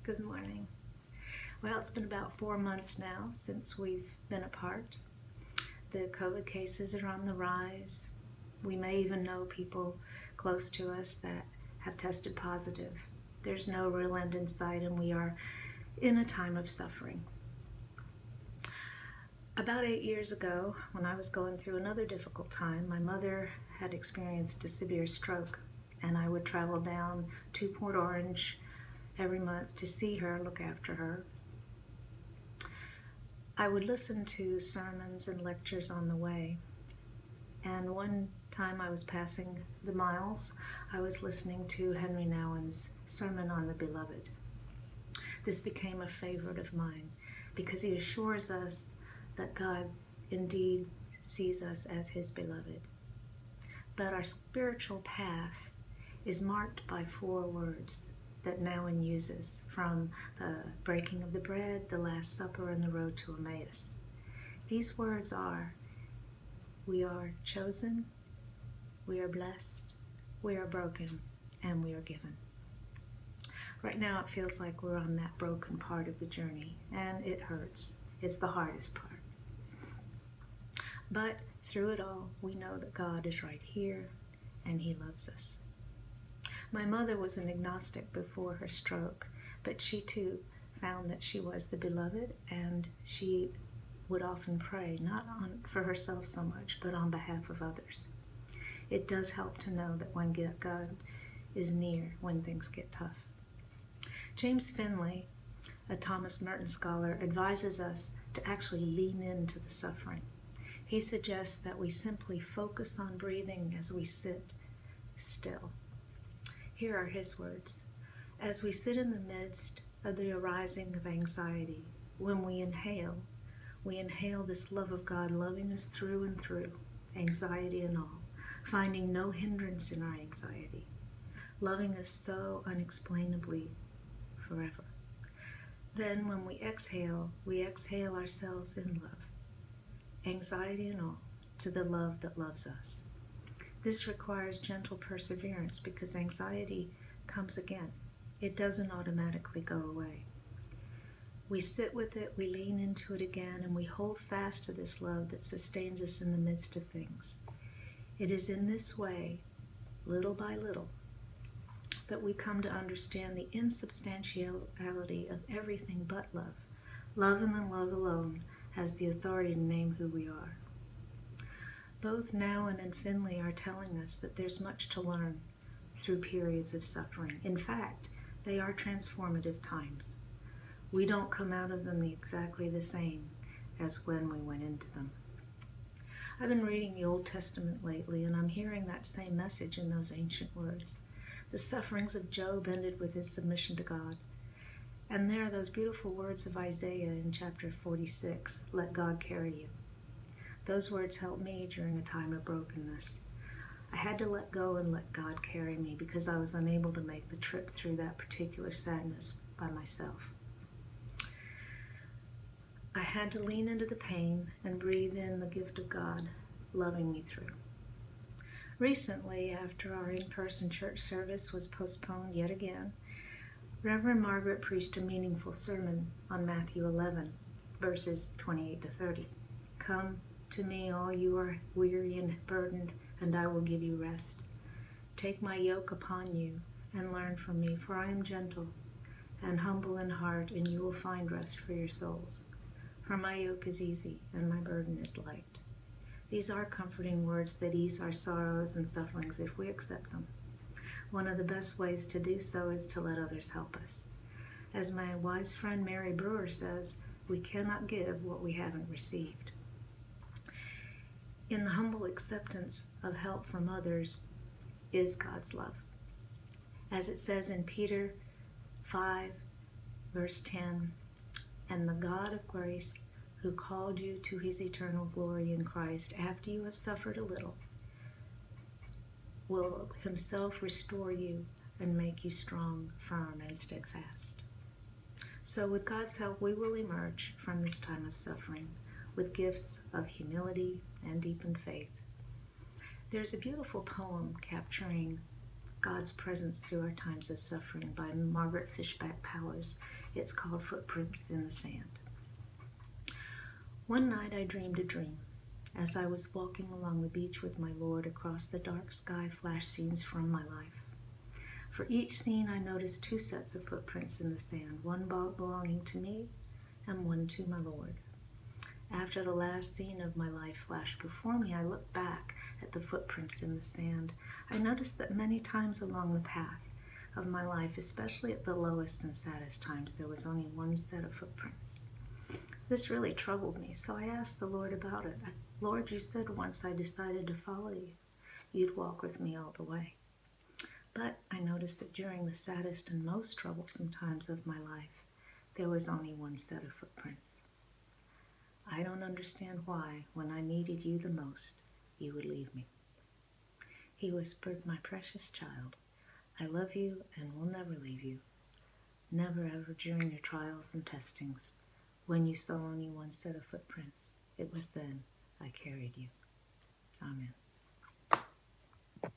Good morning. Well, it's been about 4 months now since we've been apart. The COVID cases are on the rise. We may even know people close to us that have tested positive. There's no real end in sight, and we are in a time of suffering. About 8 years ago, when I was going through another difficult time, my mother had experienced a severe stroke, and I would travel down to Port Orange every month to see her, look after her. I would listen to sermons and lectures on the way, and one time I was passing the miles, I was listening to Henri Nouwen's Sermon on the Beloved. This became a favorite of mine because he assures us that God indeed sees us as his beloved. But our spiritual path is marked by 4 words that Nouwen uses from the breaking of the bread, the Last Supper, and the road to Emmaus. These words are, we are chosen, we are blessed, we are broken, and we are given. Right now it feels like we're on that broken part of the journey, and it hurts. It's the hardest part. But through it all, we know that God is right here, and he loves us. My mother was an agnostic before her stroke, but she too found that she was the beloved, and she would often pray, not for herself so much, but on behalf of others. It does help to know that when God is near when things get tough. James Finley, a Thomas Merton scholar, advises us to actually lean into the suffering. He suggests that we simply focus on breathing as we sit still. Here are his words. As we sit in the midst of the arising of anxiety, when we inhale this love of God loving us through and through, anxiety and all, finding no hindrance in our anxiety, loving us so unexplainably forever. Then when we exhale ourselves in love, anxiety and all, to the love that loves us. This requires gentle perseverance because anxiety comes again. It doesn't automatically go away. We sit with it, we lean into it again, and we hold fast to this love that sustains us in the midst of things. It is in this way, little by little, that we come to understand the insubstantiality of everything but love. Love and then love alone has the authority to name who we are. Both Nouwen and Finley are telling us that there's much to learn through periods of suffering. In fact, they are transformative times. We don't come out of them exactly the same as when we went into them. I've been reading the Old Testament lately, and I'm hearing that same message in those ancient words. The sufferings of Job ended with his submission to God. And there are those beautiful words of Isaiah in chapter 46, let God carry you. Those words helped me during a time of brokenness. I had to let go and let God carry me because I was unable to make the trip through that particular sadness by myself. I had to lean into the pain and breathe in the gift of God loving me through. Recently, after our in-person church service was postponed yet again, Reverend Margaret preached a meaningful sermon on Matthew 11, verses 28 to 30. Come to me, all you are weary and burdened, and I will give you rest. Take my yoke upon you and learn from me, for I am gentle and humble in heart, and you will find rest for your souls. For my yoke is easy and my burden is light. These are comforting words that ease our sorrows and sufferings if we accept them. One of the best ways to do so is to let others help us. As my wise friend Mary Brewer says, we cannot give what we haven't received. In the humble acceptance of help from others is God's love. As it says in Peter 5, verse 10, and the God of grace, who called you to his eternal glory in Christ, after you have suffered a little, will himself restore you and make you strong, firm, and steadfast. So with God's help, we will emerge from this time of suffering with gifts of humility and deepened faith. There's a beautiful poem capturing God's Presence Through Our Times of Suffering by Margaret Fishback Powers. It's called Footprints in the Sand. One night I dreamed a dream. As I was walking along the beach with my Lord, across the dark sky flashed scenes from my life. For each scene I noticed two sets of footprints in the sand, one belonging to me and one to my Lord. After the last scene of my life flashed before me, I looked back at the footprints in the sand. I noticed that many times along the path of my life, especially at the lowest and saddest times, there was only one set of footprints. This really troubled me, so I asked the Lord about it. Lord, you said once I decided to follow you, you'd walk with me all the way. But I noticed that during the saddest and most troublesome times of my life, there was only one set of footprints. I don't understand why, when I needed you the most, you would leave me. He whispered, my precious child, I love you and will never leave you. Never ever during your trials and testings, when you saw only one set of footprints, it was then I carried you. Amen.